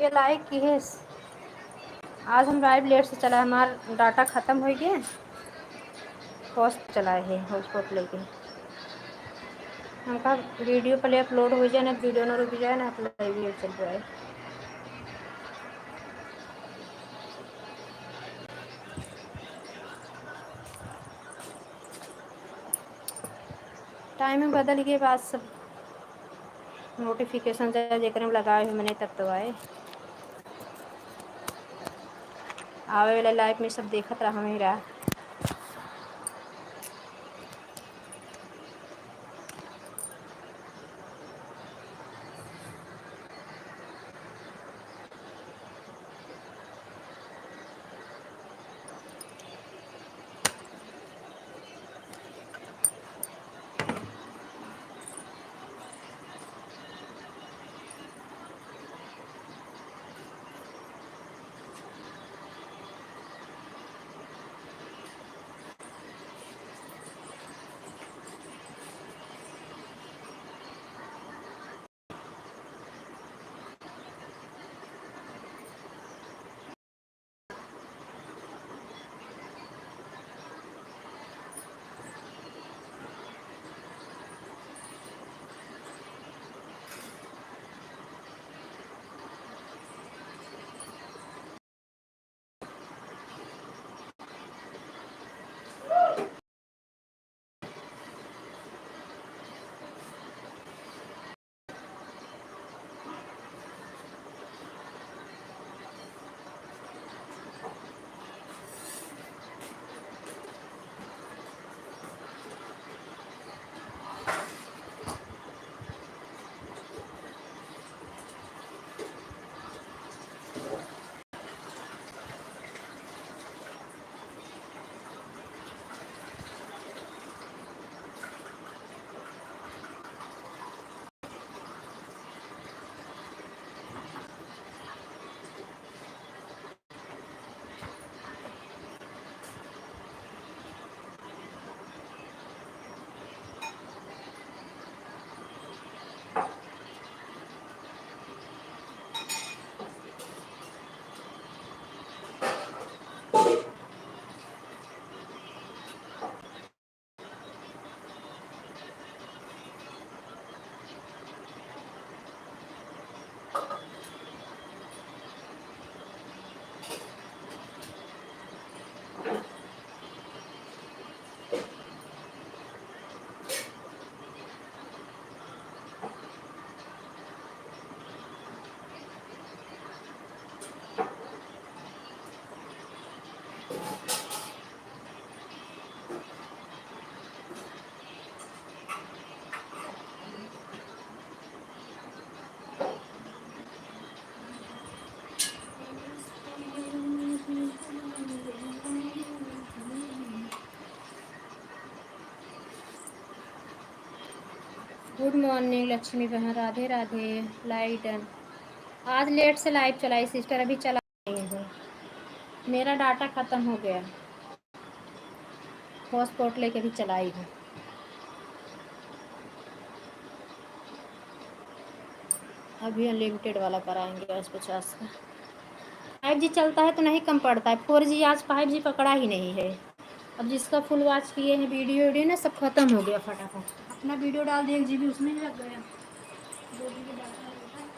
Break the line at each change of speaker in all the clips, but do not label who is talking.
ये लाइक की है। आज हम लाइव लेट से चला, हमारा डाटा ख़त्म हो गया। हॉट चलाए है, हॉटस्पॉट लेके। हम कहा वीडियो पहले अपलोड हो जाए ना, वीडियो ना रुक जाए ना, लाइव लेट चल रहा है। टाइमिंग बदल के बाद सब नोटिफिकेशन जेकर में लगाए हुए मैंने तब तो आए आवे वाला लाइव में सब देखत रहा मेरा। गुड मॉर्निंग लक्ष्मी बहन, राधे राधे। लाइट आज लेट से लाइव चलाई सिस्टर, अभी चला नहीं है। मेरा डाटा ख़त्म हो गया, हॉटस्पॉट लेके भी चलाई है। अभी अनलिमिटेड वाला कराएंगे 50 का। 5G चलता है तो नहीं कम पड़ता है, 4G आज 5G पकड़ा ही नहीं है। अब जिसका फुल वॉच किए हैं वीडियो ना, सब खत्म हो गया फटाफट। अपना वीडियो डाल दिए, 1 GB उसमें ही लग गया। 2 GB डाटा होता है।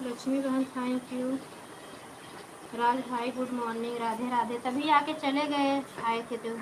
लक्ष्मी बहन थैंक यू। राज भाई गुड मॉर्निंग, राधे राधे। तभी आके चले गए, आए थे तो।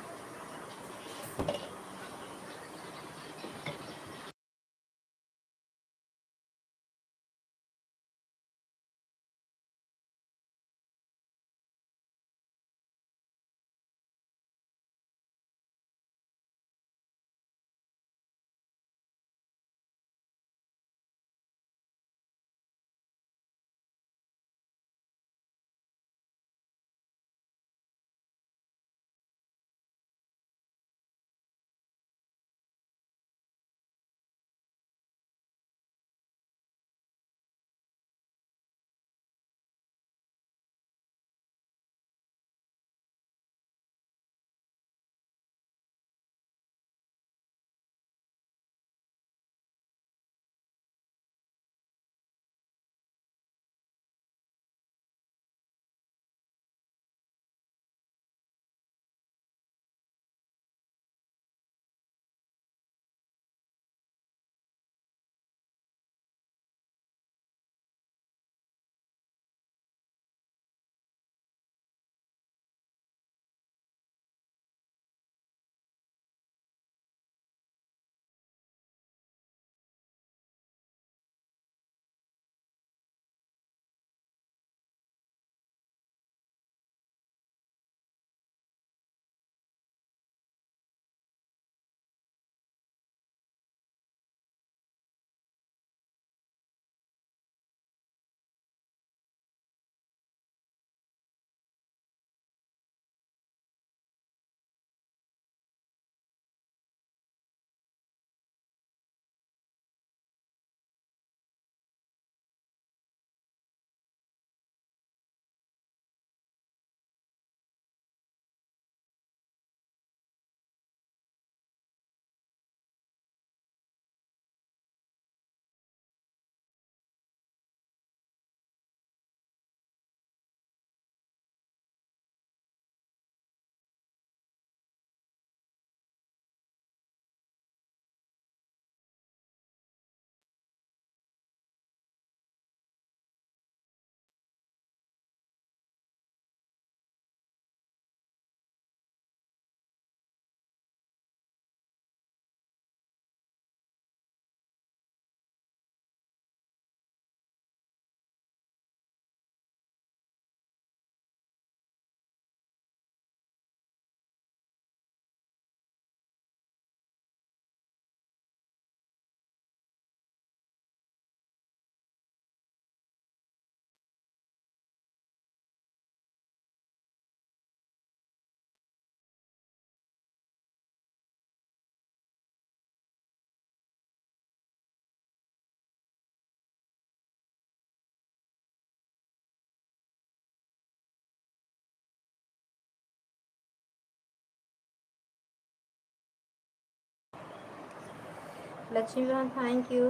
लक्ष्मी बहन थैंक यू।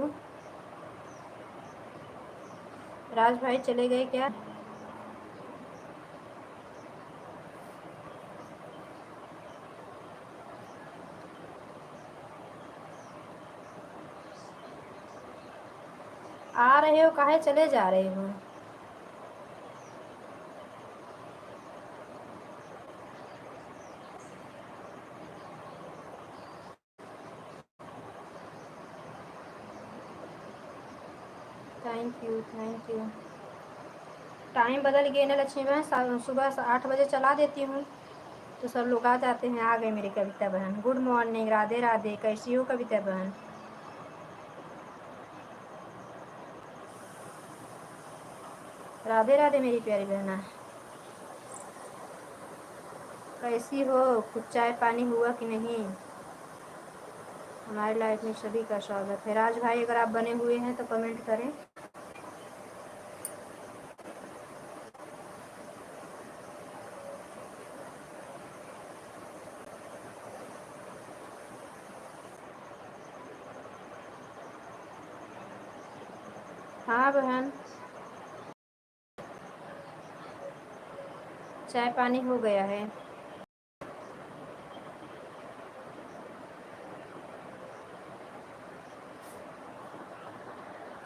राज भाई चले गए क्या? आ रहे हो, काहे चले जा रहे हो? Thank you thank you. Time बदल गया ना लक्ष्मी बहन, सुबह 8 बजे चला देती हूँ तो सब लोग आ जाते हैं। आ गए मेरी कविता बहन, गुड मॉर्निंग, राधे राधे। कैसी हो कविता बहन? राधे राधे मेरी प्यारी बहना, कैसी हो? कुछ चाय पानी हुआ कि नहीं? हमारी लाइफ में सभी का स्वागत है। राज भाई अगर आप बने हुए हैं तो कमेंट करें। हाँ बहन, चाय पानी हो गया है।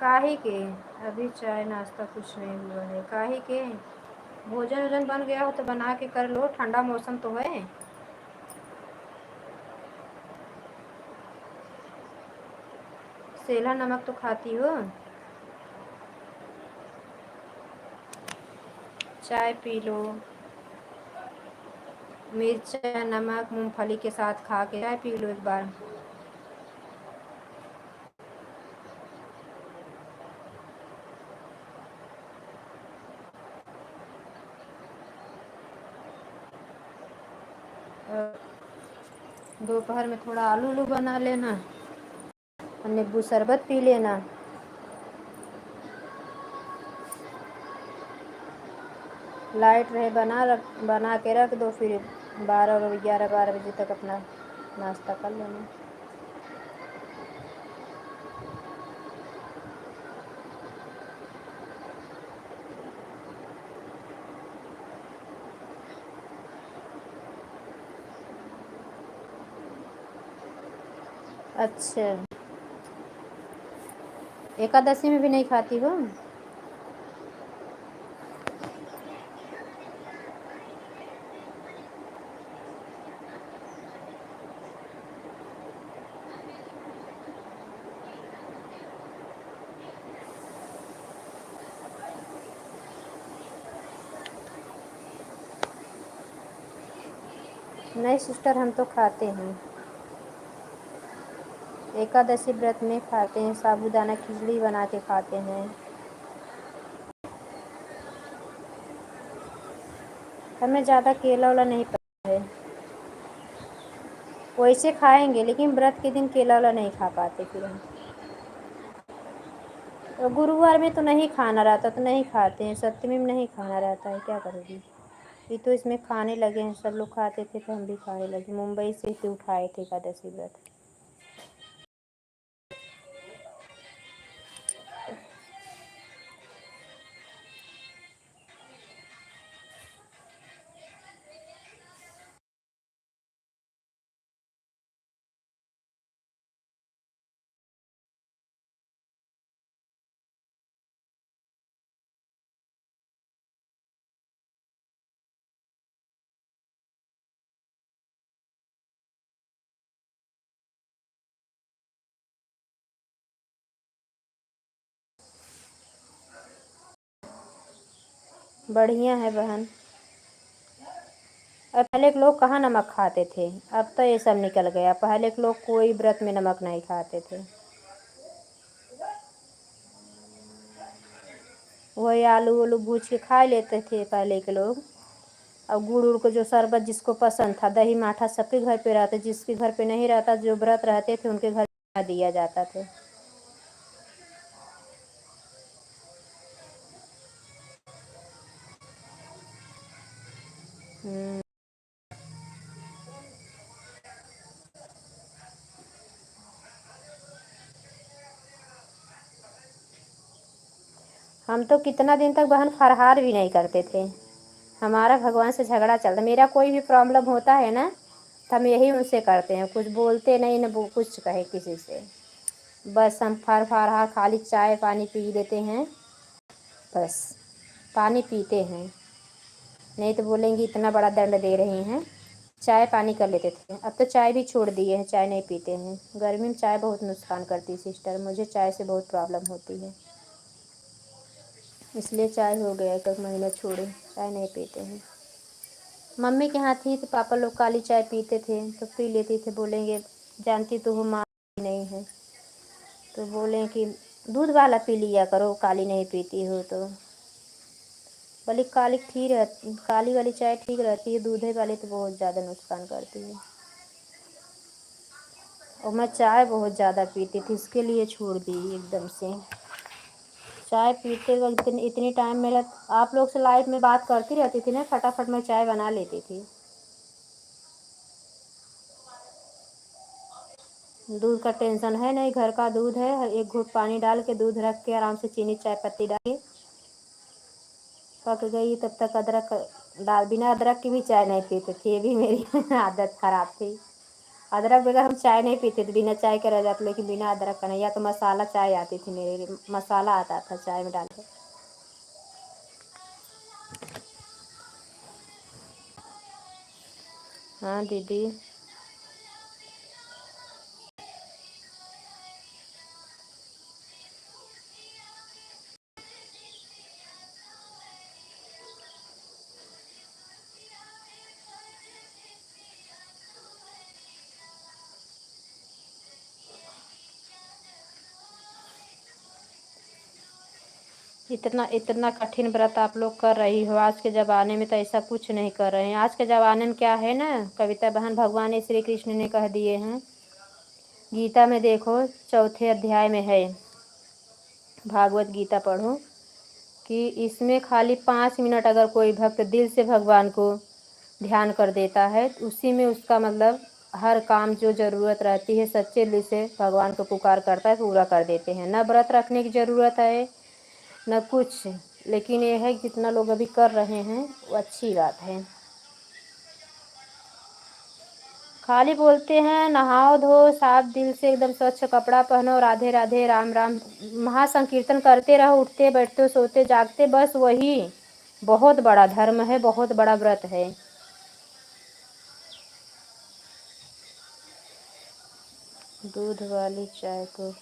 काहे के? अभी चाय नाश्ता कुछ नहीं हुआ है, काहे के भोजन वोजन बन गया हो तो बना के कर लो, ठंडा मौसम तो है। सेला नमक तो खाती हो? चाय पी लो, मिर्च नमक मूंगफली के साथ खा के चाय पी लो एक बार। दोपहर में थोड़ा आलू उलू बना लेना और नींबू शरबत पी लेना। लाइट रहे बना के रख दो, फिर 11 बजे तक अपना नाश्ता कर लेना। अच्छा, एकादशी में भी नहीं खाती हो? नहीं सिस्टर, हम तो खाते हैं, एकादशी व्रत में खाते हैं, साबूदाना खिचड़ी बना के खाते हैं। हमें ज़्यादा केला वाला नहीं पसंद है, वैसे खाएंगे लेकिन व्रत के दिन केला वाला नहीं खा पाते फिर हम। तो गुरुवार में तो नहीं खाना रहता तो नहीं खाते हैं, सप्तमी में नहीं खाना रहता है, क्या करोगी। ये तो इसमें खाने लगे हैं, सब लोग खाते थे तो हम भी खाने लगे, मुंबई से ही उठाए थे एकादशी व्रत। बढ़िया है बहन। अब पहले के लोग कहाँ नमक खाते थे, अब तो ये सब निकल गया, पहले के लोग कोई व्रत में नमक नहीं खाते थे। वही आलू उलू भूज के खा लेते थे पहले के लोग। अब गुड़ उड़ को जो शरबत जिसको पसंद था, दही माठा सबके घर पे रहता, जिसके घर पे नहीं रहता, जो व्रत रहते थे उनके घर दिया जाता था। हम तो कितना दिन तक बहन फरहार भी नहीं करते थे, हमारा भगवान से झगड़ा चलता, मेरा कोई भी प्रॉब्लम होता है ना तो हम यही उनसे करते हैं, कुछ बोलते नहीं ना कुछ कहे किसी से, बस हम फरहार खाली चाय पानी पी लेते हैं, बस पानी पीते हैं, नहीं तो बोलेंगे इतना बड़ा दंड दे रही हैं। चाय पानी कर लेते थे, अब तो चाय भी छोड़ दिए हैं, चाय नहीं पीते हैं, गर्मी में चाय बहुत नुकसान करती है सिस्टर, मुझे चाय से बहुत प्रॉब्लम होती है, इसलिए चाय हो गया 1 महीना छोड़े, चाय नहीं पीते हैं। मम्मी के हाथ थी तो पापा लोग काली चाय पीते थे तो पी लेती थे, बोलेंगे जानती तो हो माँ नहीं है, तो बोलें कि दूध वाला पी लिया करो, काली नहीं पीती हो तो। बोली काली वाली चाय ठीक रहती है, दूधे वाली तो बहुत ज़्यादा नुकसान करती है। और मैं चाय बहुत ज़्यादा पीती थी, इसके लिए छोड़ दी एकदम से। चाय पीते वक्त इतनी टाइम मेरा आप लोग से लाइव में बात करती रहती थी ना, फटाफट मैं चाय बना लेती थी। दूध का टेंशन है नहीं, घर का दूध है, एक घूंट पानी डाल के दूध रख के आराम से चीनी चाय पत्ती डाल के पक गई, तब तक अदरक डाल, बिना अदरक की भी चाय नहीं पीती थी, ये भी मेरी आदत खराब थी। अदरक बगैर हम चाय नहीं पीते थे, बिना चाय के रह जाते, लेकिन बिना अदरक का नहीं। या तो मसाला चाय आती थी मेरे लिए, मसाला आता था चाय में डाल के। हाँ दीदी। इतना इतना कठिन व्रत आप लोग कर रही हो, आज के ज़माने में तो ऐसा कुछ नहीं कर रहे हैं। आज के ज़माने में क्या है ना कविता बहन, भगवान श्री कृष्ण ने कह दिए हैं, गीता में देखो 4थे अध्याय में है, भागवत गीता पढ़ो, कि इसमें खाली 5 मिनट अगर कोई भक्त दिल से भगवान को ध्यान कर देता है तो उसी में उसका मतलब हर काम जो ज़रूरत रहती है सच्चे दिल से भगवान को पुकार करता है, पूरा कर देते हैं। न व्रत रखने की ज़रूरत है न कुछ, लेकिन ये है जितना लोग अभी कर रहे हैं वो अच्छी बात है। खाली बोलते हैं नहाओ धो साफ दिल से, एकदम स्वच्छ कपड़ा पहनो, राधे राधे राम राम, महासंकीर्तन करते रहो, उठते बैठते सोते जागते, बस वही बहुत बड़ा धर्म है, बहुत बड़ा व्रत है। दूध वाली चाय को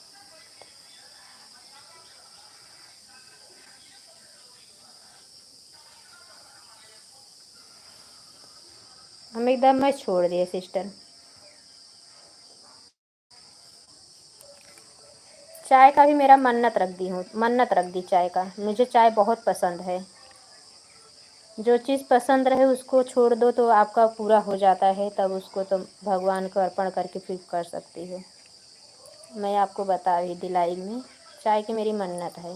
हम एकदम मैं छोड़ दिए सिस्टर। चाय का भी मेरा मन्नत रख दी चाय का। मुझे चाय बहुत पसंद है। जो चीज़ पसंद रहे उसको छोड़ दो तो आपका पूरा हो जाता है, तब उसको तो भगवान को अर्पण करके फिर कर सकती हो। मैं आपको बता ही दिलाई में, चाय की मेरी मन्नत है।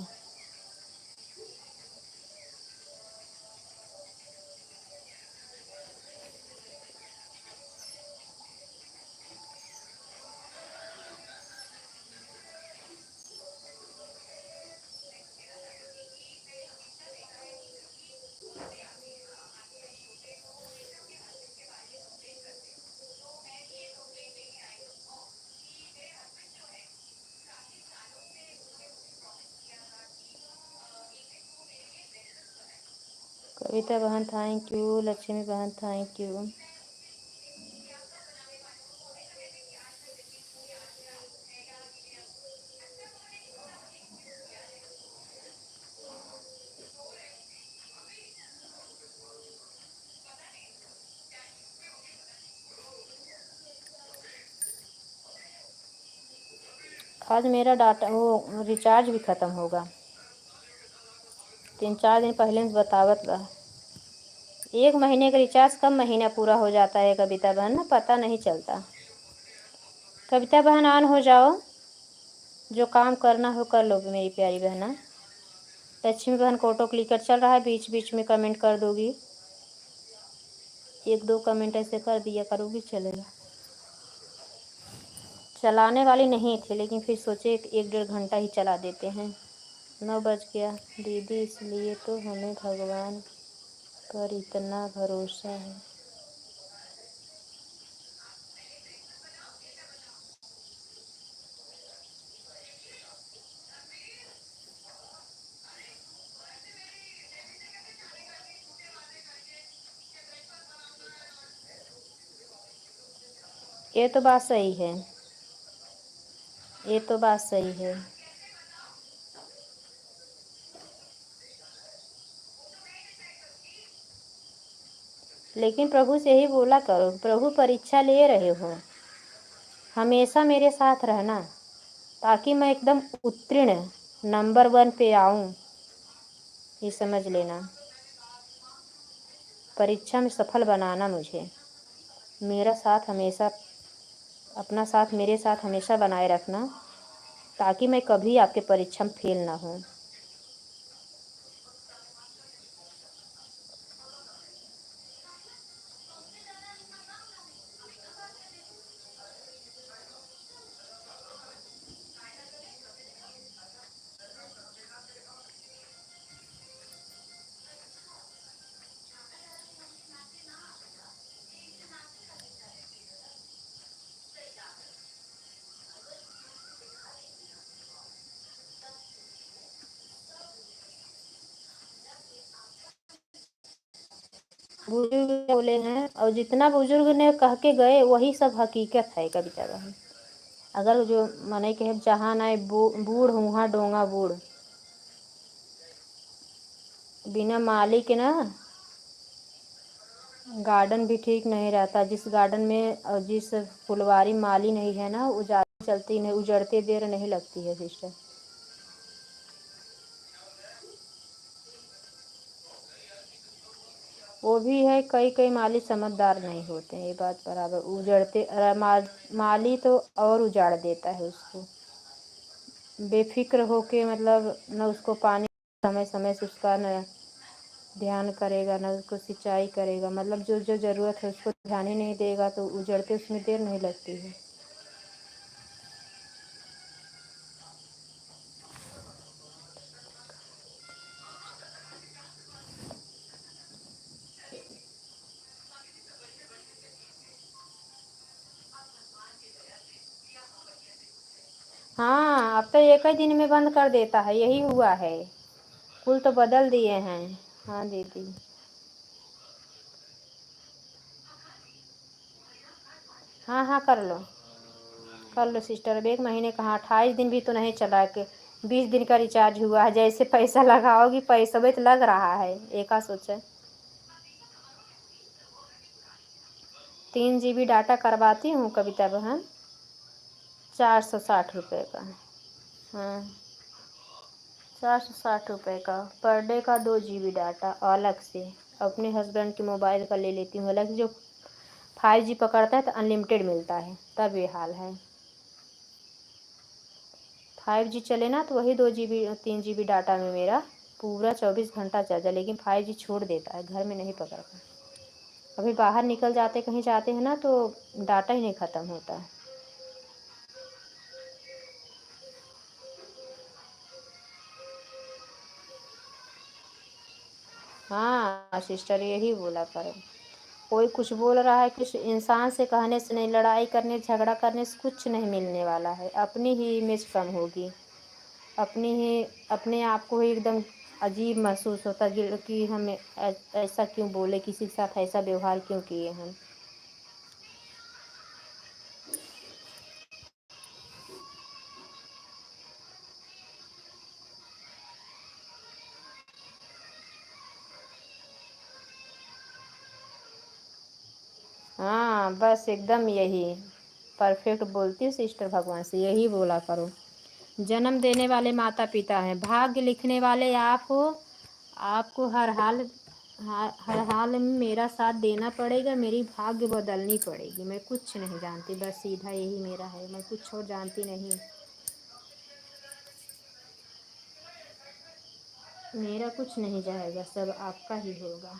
कविता बहन थैंक यू, लक्ष्मी बहन थैंक यू। आज मेरा डाटा वो रिचार्ज भी ख़त्म होगा, 3-4 दिन पहले से बतावत रहा। 1 महीने का रिचार्ज कब महीना पूरा हो जाता है कविता बहन ना, पता नहीं चलता। कविता बहन ऑन हो जाओ, जो काम करना हो कर लोगे मेरी प्यारी बहना। लक्ष्मी बहन को ऑटो क्लिकर चल रहा है, बीच बीच में कमेंट कर दोगी, 1-2 कमेंट ऐसे कर दिया करोगी चलेगा। चलाने वाली नहीं थे लेकिन फिर सोचे 1-1.5 घंटा ही चला देते हैं। 9 बज गया दीदी, इसलिए तो हमें भगवान पर इतना भरोसा है। ये तो बात सही है, ये तो बात सही है। लेकिन प्रभु से ही बोला करो, प्रभु परीक्षा ले रहे हो, हमेशा मेरे साथ रहना ताकि मैं एकदम उत्तीर्ण नंबर 1 पे आऊँ, ये समझ लेना। परीक्षा में सफल बनाना मुझे, मेरा साथ हमेशा, अपना साथ मेरे साथ हमेशा बनाए रखना ताकि मैं कभी आपके परीक्षा में फेल ना हूँ। बुजुर्ग बोले हैं, और जितना बुजुर्ग ने कह के गए वही सब हकीकत है कविता बहन। अगर जो मने के जहाँ ना बूढ़ वहाँ डोंगा बूढ़, बिना माली के ना गार्डन भी ठीक नहीं रहता। जिस गार्डन में और जिस फुलवारी माली नहीं है ना, उजाड़ चलती नहीं, उजड़ते देर नहीं लगती है सिस्टर। वो भी है, कई कई माली समझदार नहीं होते हैं, ये बात बराबर। उजड़ते माली तो और उजाड़ देता है उसको, बेफिक्र होके, मतलब न उसको पानी समय समय से उसका न ध्यान करेगा, न उसको सिंचाई करेगा, मतलब जो जो ज़रूरत है उसको ध्यान ही नहीं देगा, तो उजड़ते उसमें देर नहीं लगती है। हाँ, अब तो एक ही दिन में बंद कर देता है, यही हुआ है। कुल तो बदल दिए हैं। हाँ दीदी। हाँ हाँ, कर लो सिस्टर। अब एक महीने कहाँ, 28 दिन भी तो नहीं चला के 20 दिन का रिचार्ज हुआ है। जैसे पैसा लगाओगी पैसा भी तो लग रहा है, एका सोचे। 3 GB डाटा करवाती हूँ कविता बहन, 460 रुपये का। हाँ, 460 रुपये का पर डे का, 2 GB डाटा अलग से। अपने हस्बैंड के मोबाइल का ले लेती हूँ, हालांकि जो 5G पकड़ता है तो अनलिमिटेड मिलता है, तब ये हाल है। 5G चले ना तो वही 2 GB 3 GB डाटा में मेरा पूरा 24 घंटा चल जाए, लेकिन 5G छोड़ देता है, घर में नहीं पकड़ता। अभी बाहर निकल जाते कहीं जाते हैं ना तो डाटा ही नहीं ख़त्म होता। हाँ सिस्टर, यही बोला करो। कोई कुछ बोल रहा है, कुछ इंसान से कहने से नहीं, लड़ाई करने झगड़ा करने से कुछ नहीं मिलने वाला है। अपनी ही इमेज कम होगी, अपनी ही अपने आप को ही एकदम अजीब महसूस होता कि हमें ऐसा क्यों बोले, किसी के साथ ऐसा व्यवहार क्यों किए हम। हाँ बस एकदम यही परफेक्ट बोलती हूँ सिस्टर। भगवान से यही बोला करो, जन्म देने वाले माता पिता हैं, भाग्य लिखने वाले आप हो। आपको हर हाल में मेरा साथ देना पड़ेगा, मेरी भाग्य बदलनी पड़ेगी। मैं कुछ नहीं जानती, बस सीधा यही मेरा है, मैं कुछ और जानती नहीं। मेरा कुछ नहीं जाएगा, सब आपका ही होगा।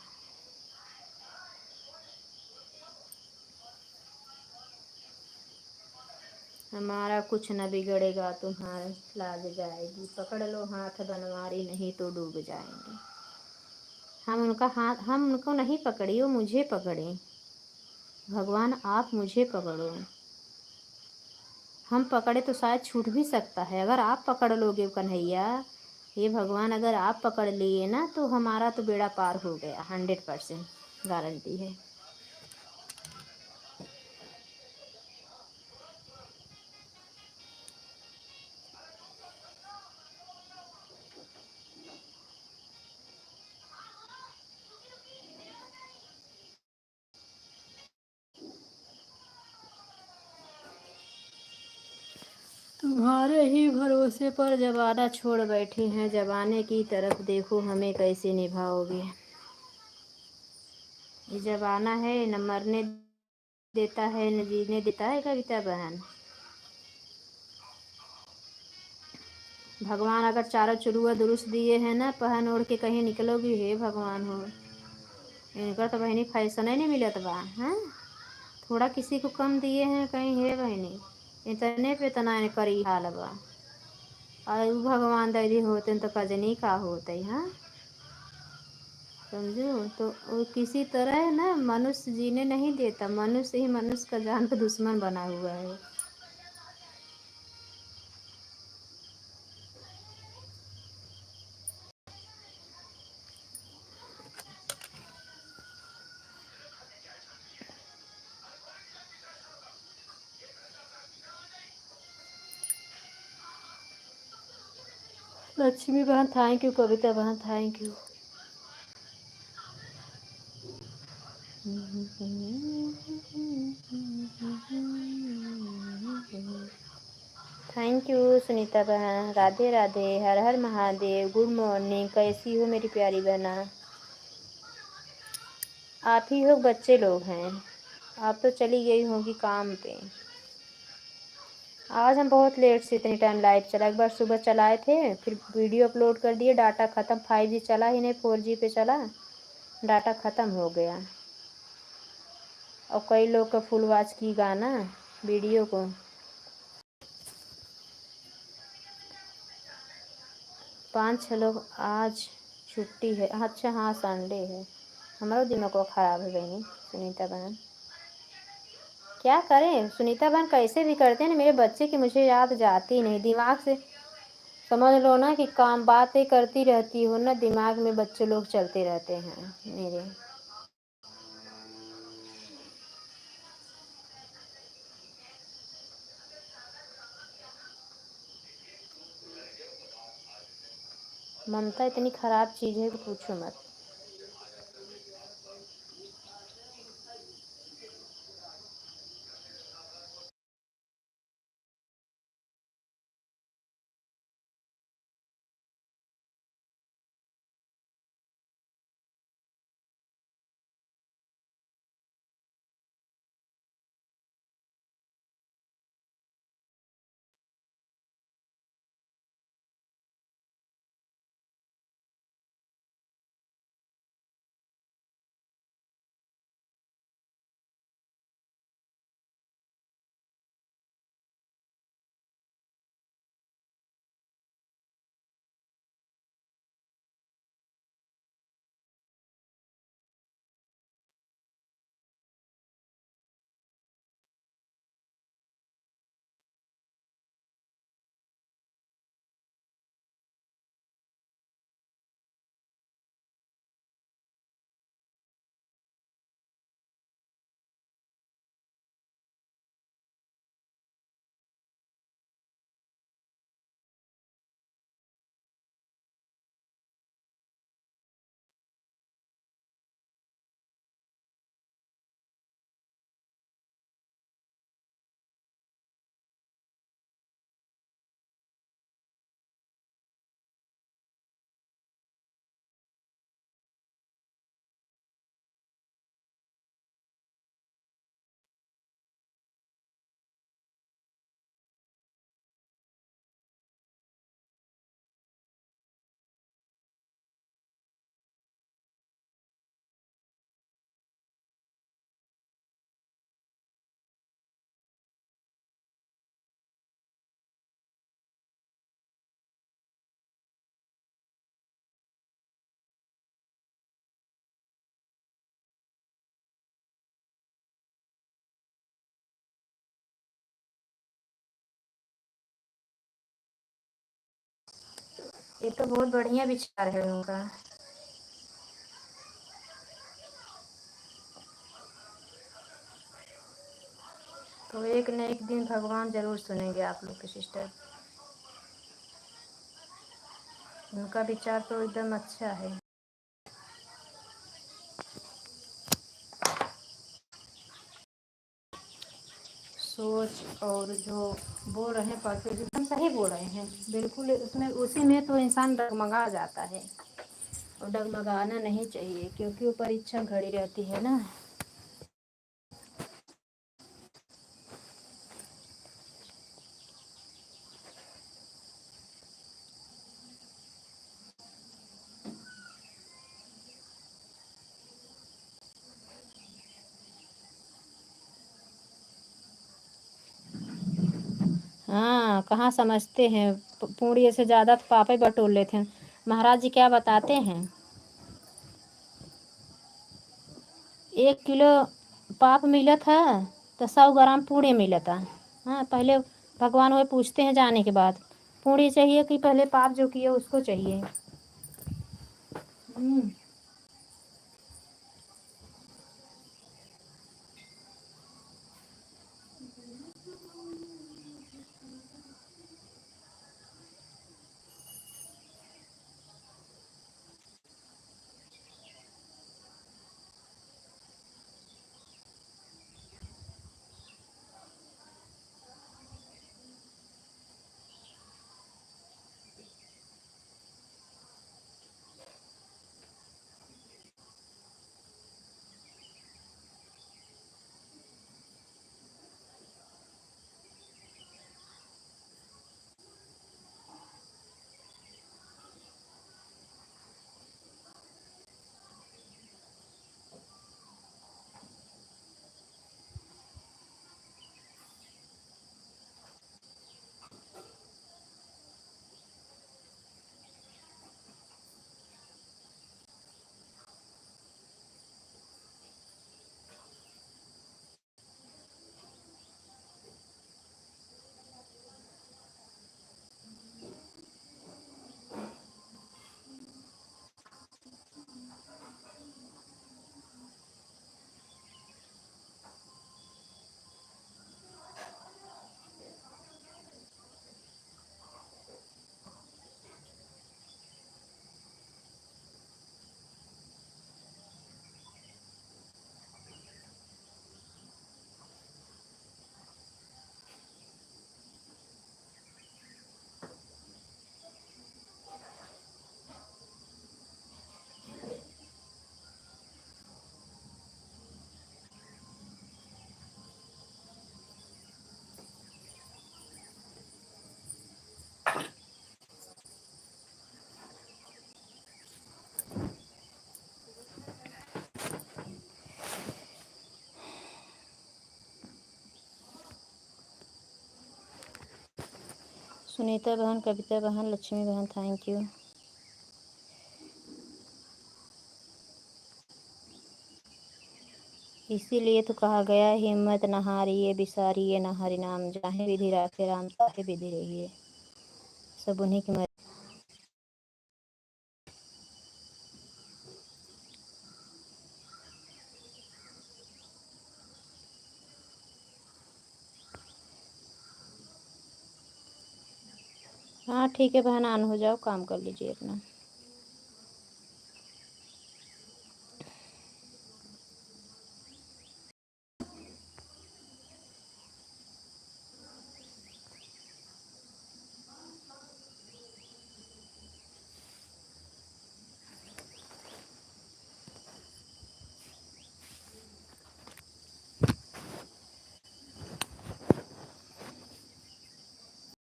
हमारा कुछ न बिगड़ेगा, तुम्हारा लाग जाएगी। पकड़ लो हाथ बनवारी, नहीं तो डूब जाएंगे। हम उनका हाथ, हम उनको नहीं पकड़ी, वो मुझे पकड़े। भगवान आप मुझे पकड़ो। हम पकड़े तो शायद छूट भी सकता है, अगर आप पकड़ लोगे कन्हैया, ये भगवान अगर आप पकड़ लिए ना तो हमारा तो बेड़ा पार हो गया, 100% गारंटी है। तुम्हारे ही भरोसे पर जमाना छोड़ बैठे हैं, जमाने की तरफ देखो हमें कैसे निभाओगे। ये जमाना है, न मरने देता है न जीने देता है कविता बहन। भगवान अगर चारों चुरुआ दुरुस्त दिए हैं ना, पहन ओढ़ के कहीं निकलोगी, हे भगवान हो। इनका तो बहनी फैशन ही नहीं मिलत बा। हैं, थोड़ा किसी को कम दिए हैं कहीं, हे बहनी इतने पे तना करी हाल बा। और उ भगवान दयदी होते तो कजनी का होते। हाँ, समझो तो वो किसी तरह ना मनुष्य जीने नहीं देता, मनुष्य ही मनुष्य का जान का दुश्मन बना हुआ है। लक्ष्मी बहन थैंक यू, कविता बहन thank you. Thank you Sunita बहन, राधे राधे, हर हर महादेव, गुड मॉर्निंग, कैसी हो मेरी प्यारी बहना? आप ही हो, बच्चे लोग हैं, आप तो चली गई होगी काम पे। आज हम बहुत लेट से इतनी टाइम लाइट चला, एक बार सुबह चलाए थे, फिर वीडियो अपलोड कर दिए, डाटा ख़त्म, 5G चला ही नहीं, 4G पे चला, डाटा ख़त्म हो गया। और कई लोग का फुल वॉच की गाना वीडियो को। 5-6 लोग आज छुट्टी है। अच्छा हाँ संडे है। हमारा दिमाग को ख़राब है बहनी सुनीता बहन। क्या करें सुनीता बहन, कैसे भी करते हैं ना, मेरे बच्चे की मुझे याद जाती नहीं दिमाग से। समझ लो ना कि काम बातें करती रहती हो ना, दिमाग में बच्चे लोग चलते रहते हैं मेरे। ममता इतनी ख़राब चीज़ है कि पूछो मत। ये तो बहुत बढ़िया विचार है उनका। तो एक न एक दिन भगवान जरूर सुनेंगे आप लोग के सिस्टर। उनका विचार तो एकदम अच्छा है। सोच और जो बोल रहे हैं परफेक्ट एकदम सही बोल रहे हैं बिल्कुल, उसमें उसी में तो इंसान डगमगा जाता है, और डगमगाना नहीं चाहिए क्योंकि वो परीक्षा घड़ी रहती है ना। हाँ कहाँ समझते हैं, पूरी से ज़्यादा तो पापा ही बटोर लेते हैं। महाराज जी क्या बताते हैं, 1 किलो पाप मिला था तो 100 ग्राम पूड़ी मिला था। हाँ पहले भगवान वो पूछते हैं जाने के बाद, पूड़ी चाहिए कि पहले पाप जो किए उसको चाहिए। सुनीता बहन, कविता बहन, लक्ष्मी बहन, थैंक यू। इसीलिए तो कहा गया हिम्मत न हारिए, बिसारिए न हरि नाम, जाहे विधि राखे राम, ताहे विधि रहिए। सब उन्हीं की मर्जी। हाँ ठीक है बहन, ऑन हो जाओ, काम कर लीजिए अपना।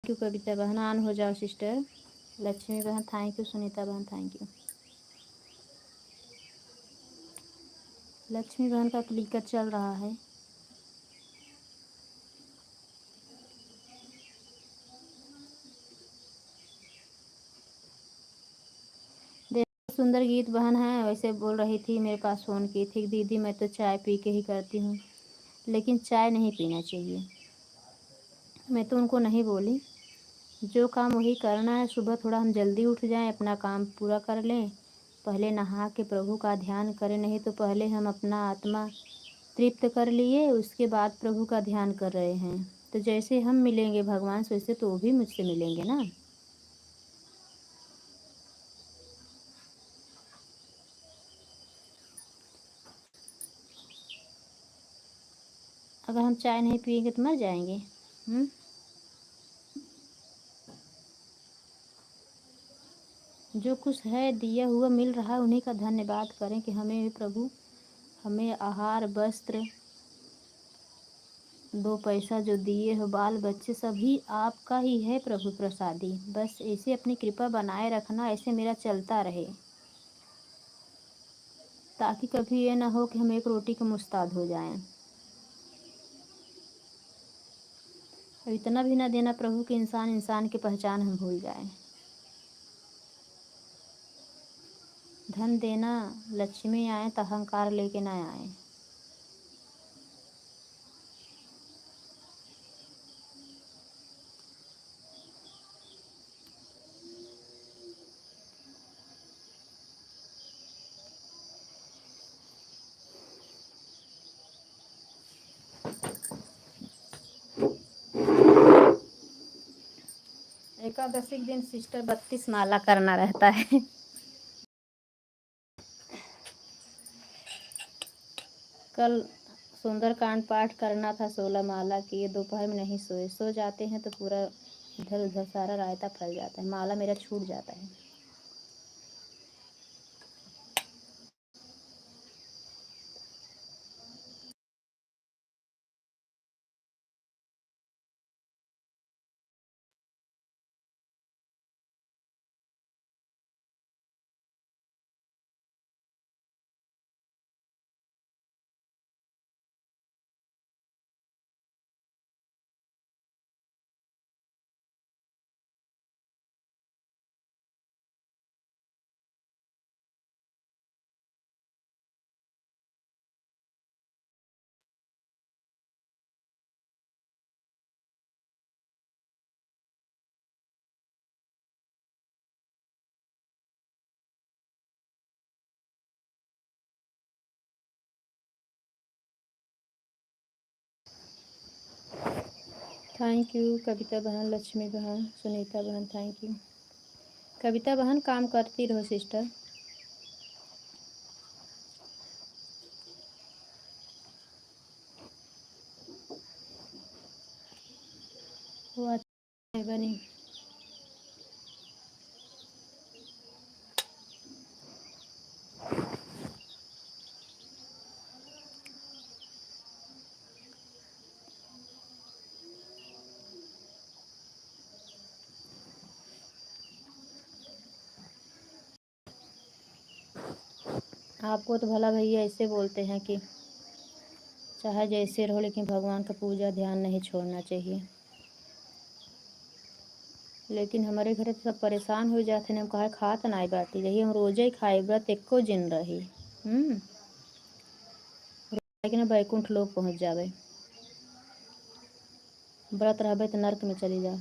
थैंक यू कविता बहन, ऑन हो जाओ सिस्टर। लक्ष्मी बहन थैंक यू, सुनीता बहन थैंक यू। लक्ष्मी बहन का क्लिकर चल रहा है। देखो सुंदर गीत बहन है, वैसे बोल रही थी, मेरे पास फ़ोन की थी, दीदी मैं तो चाय पी के ही करती हूँ, लेकिन चाय नहीं पीना चाहिए। मैं तो उनको नहीं बोली, जो काम वही करना है। सुबह थोड़ा हम जल्दी उठ जाएं, अपना काम पूरा कर लें, पहले नहा के प्रभु का ध्यान करें। नहीं तो पहले हम अपना आत्मा तृप्त कर लिए, उसके बाद प्रभु का ध्यान कर रहे हैं। तो जैसे हम मिलेंगे भगवान से, वैसे तो वो भी मुझसे मिलेंगे ना। अगर हम चाय नहीं पिएंगे तो मर जाएंगे। जो कुछ है दिया हुआ मिल रहा है, उन्हीं का धन्यवाद करें कि हमें प्रभु, हमें आहार वस्त्र, दो पैसा जो दिए हो, बाल बच्चे सभी आपका ही है प्रभु प्रसादी। बस ऐसे अपनी कृपा बनाए रखना, ऐसे मेरा चलता रहे, ताकि कभी ये ना हो कि हम एक रोटी के मुस्ताद हो जाएं। और इतना भी ना देना प्रभु कि इंसान इंसान की पहचान हम भूल जाएं। धन देना, लक्ष्मी आए तो अहंकार लेके ना आए। एकादशी के दिन सिस्टर 32 माला करना रहता है। कल सुंदरकांड पाठ करना था, 16 माला की। दोपहर में नहीं सोए, सो जाते हैं तो पूरा इधर उधर सारा रायता फैल जाता है, माला मेरा छूट जाता है। थैंक यू कविता बहन, लक्ष्मी बहन, सुनीता बहन थैंक यू। कविता बहन काम करती रहो सिस्टर। वो अच्छा है बनी। आपको तो भला भैया ऐसे बोलते हैं कि चाहे जैसे रहो, लेकिन भगवान का पूजा ध्यान नहीं छोड़ना चाहिए। लेकिन हमारे घर तो सब परेशान हो जाते हैं, हम कहा खात नाई बाटी रही, हम रोजे ही खाए व्रत एको जिन रही। लेकिन बैकुंठ लोग पहुँच जावे, व्रत रहबे तो नर्क में चली जा।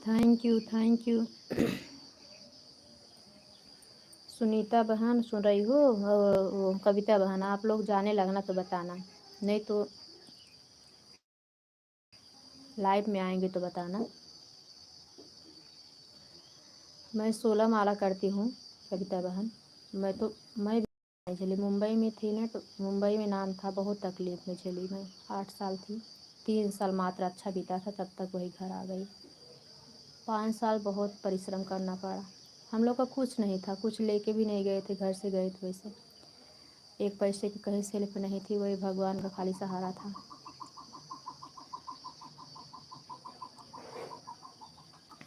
Thank you, thank you. Sunita बहन सुन रही हो, और वो कविता बहन, आप लोग जाने लगना तो बताना, नहीं तो लाइव में आएंगे तो बताना। मैं 16 माला करती हूँ कविता बहन। मैं भी चली, मुंबई में थी ना, तो मुंबई में नाम था, बहुत तकलीफ़ में चली मैं। 8 साल थी, 3 साल मात्र अच्छा बीता था, तब तक वही घर आ गई। 5 साल बहुत परिश्रम करना पड़ा। हम लोग का कुछ नहीं था, कुछ लेके भी नहीं गए थे, घर से गए थे वैसे। एक पैसे की कहीं सेल्फ नहीं थी, वही भगवान का खाली सहारा था।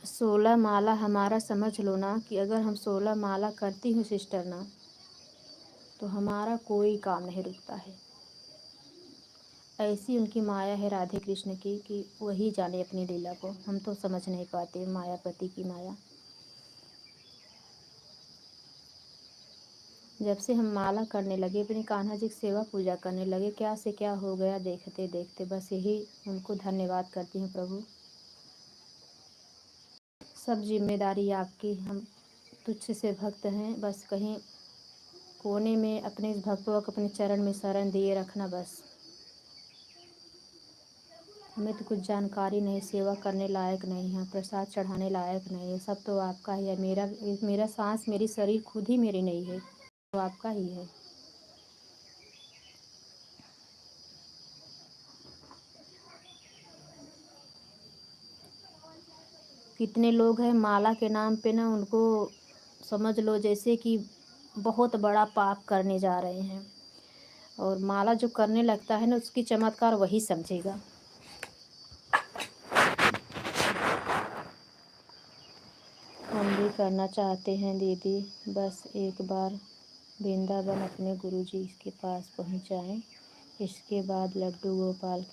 16 माला हमारा समझ लो ना, कि अगर हम 16 माला करती हूँ सिस्टर ना, तो हमारा कोई काम नहीं रुकता है। ऐसी उनकी माया है राधे कृष्ण की, कि वही जाने अपनी लीला को, हम तो समझ नहीं पाते मायापति की माया। जब से हम माला करने लगे, अपने कान्हा जी की सेवा पूजा करने लगे, क्या से क्या हो गया देखते देखते। बस यही उनको धन्यवाद करती हूँ प्रभु। सब जिम्मेदारी आपकी, हम तुच्छ से भक्त हैं, बस कहीं कोने में अपने भक्तों को अपने चरण में शरण दिए रखना बस। हमें तो कुछ जानकारी नहीं, सेवा करने लायक नहीं है, प्रसाद चढ़ाने लायक नहीं है, सब तो आपका ही है। मेरा सांस, मेरी शरीर खुद ही मेरी नहीं है, तो आपका ही है। कितने लोग हैं माला के नाम पे ना, उनको समझ लो जैसे कि बहुत बड़ा पाप करने जा रहे हैं। और माला जो करने लगता है ना, उसकी चमत्कार वही समझेगा। हम भी करना चाहते हैं दीदी, बस एक बार वृंदावन अपने गुरुजी के पास पहुंच जाएं, इसके बाद लड्डू गोपाल।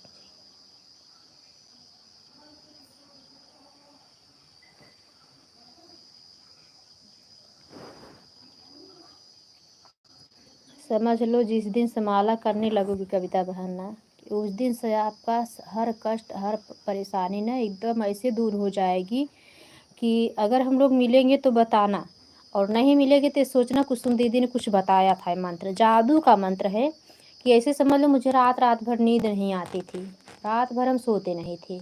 समझ लो जिस दिन से माला करने लगोगी कविता बहन ना, उस दिन से आपका हर कष्ट हर परेशानी ना एकदम ऐसे दूर हो जाएगी कि अगर हम लोग मिलेंगे तो बताना, और नहीं मिलेंगे तो सोचना कुसुम दीदी ने कुछ बताया था। मंत्र जादू का मंत्र है कि ऐसे समझ लो मुझे रात रात भर नींद नहीं आती थी, रात भर हम सोते नहीं थे,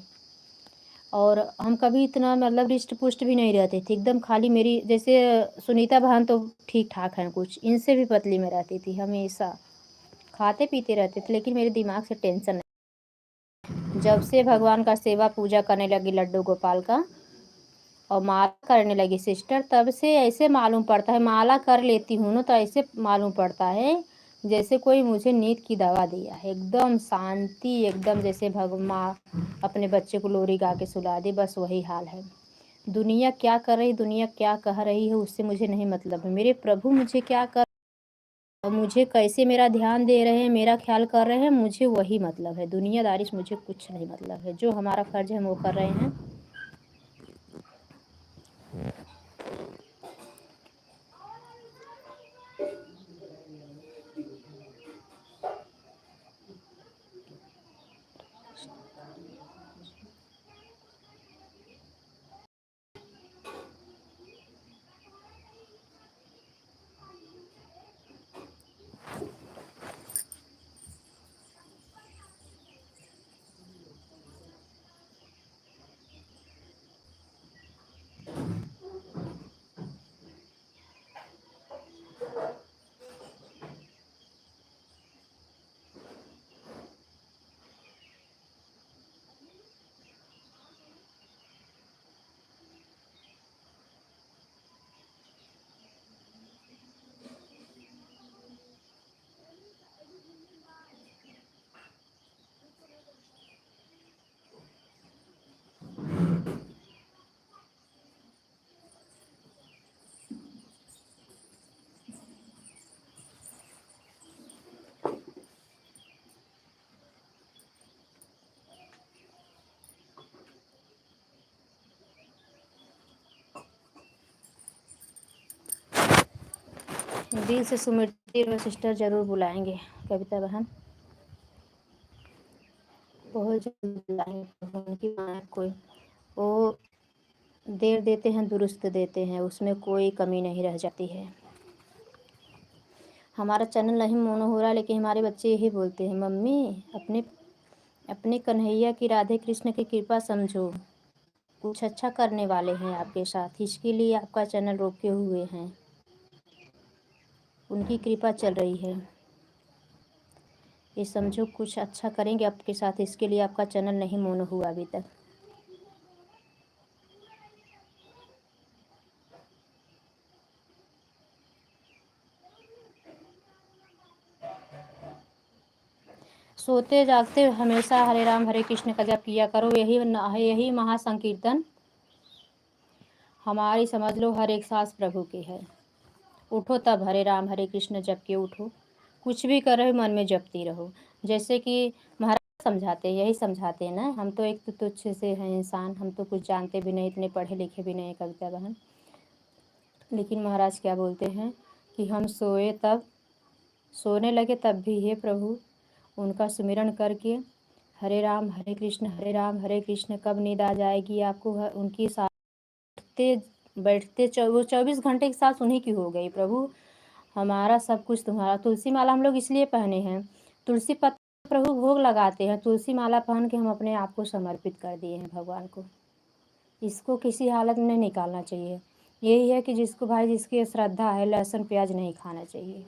और हम कभी इतना मतलब रिष्ट पुष्ट भी नहीं रहते थे, एकदम खाली मेरी जैसे सुनीता बहन तो ठीक ठाक हैं, कुछ इनसे भी पतली में रहती थी, हमेशा खाते पीते रहते थे, लेकिन मेरे दिमाग से टेंशन नहीं। जब से भगवान का सेवा पूजा करने लगी लड्डू गोपाल का और माला करने लगी सिस्टर, तब से ऐसे मालूम पड़ता है, माला कर लेती हूँ ना तो ऐसे मालूम पड़ता है जैसे कोई मुझे नींद की दवा दिया है, एकदम शांति, एकदम जैसे भगवान अपने बच्चे को लोरी गा के सुला दे, बस वही हाल है। दुनिया क्या कर रही, दुनिया क्या कह रही है, उससे मुझे नहीं मतलब है। मेरे प्रभु मुझे क्या कर, मुझे कैसे मेरा ध्यान दे रहे हैं, मेरा ख्याल कर रहे हैं, मुझे वही मतलब है। दुनियादारी से मुझे कुछ नहीं मतलब है। जो हमारा फर्ज है हम वो कर रहे हैं। दिल से सुमिरती रहो सिस्टर, ज़रूर बुलाएंगे कविता बहन, बहुत जल्द बुलाएंगे। भगवान की माया कोई वो देर देते हैं दुरुस्त देते हैं, उसमें कोई कमी नहीं रह जाती है। हमारा चैनल नहीं मोनो हो रहा, लेकिन हमारे बच्चे यही बोलते हैं, मम्मी अपने अपने कन्हैया की, राधे कृष्ण की कृपा समझो, कुछ अच्छा करने वाले हैं आपके साथ, इसके लिए आपका चैनल रोके हुए हैं, उनकी कृपा चल रही है, ये समझो कुछ अच्छा करेंगे आपके साथ, इसके लिए आपका चैनल नहीं मोनो हुआ अभी तक। सोते जागते हमेशा हरे राम हरे कृष्ण का जप किया करो, यही महासंकीर्तन हमारी समझ लो हर एक सांस प्रभु की है। उठो तब हरे राम हरे कृष्ण जप के उठो, कुछ भी कर रहे हो मन में जपती रहो। जैसे कि महाराज समझाते हैं, यही समझाते हैं ना, हम तो एक तो तुच्छ से हैं इंसान, हम तो कुछ जानते भी नहीं, इतने पढ़े लिखे भी नहीं कविता बहन, लेकिन महाराज क्या बोलते हैं कि हम सोए तब, सोने लगे तब भी हे प्रभु उनका सुमिरन करके हरे राम हरे कृष्ण, कब नींद आ जाएगी आपको, उनकी साथ बैठते वो 24 घंटे की सांस उन्हीं की हो गई। प्रभु हमारा सब कुछ तुम्हारा। तुलसी माला हम लोग इसलिए पहने हैं, तुलसी पत्र प्रभु भोग लगाते हैं, तुलसी माला पहन के हम अपने आप को समर्पित कर दिए हैं भगवान को। इसको किसी हालत में नहीं निकालना चाहिए। यही है कि जिसको भाई जिसकी श्रद्धा है, लहसुन प्याज नहीं खाना चाहिए।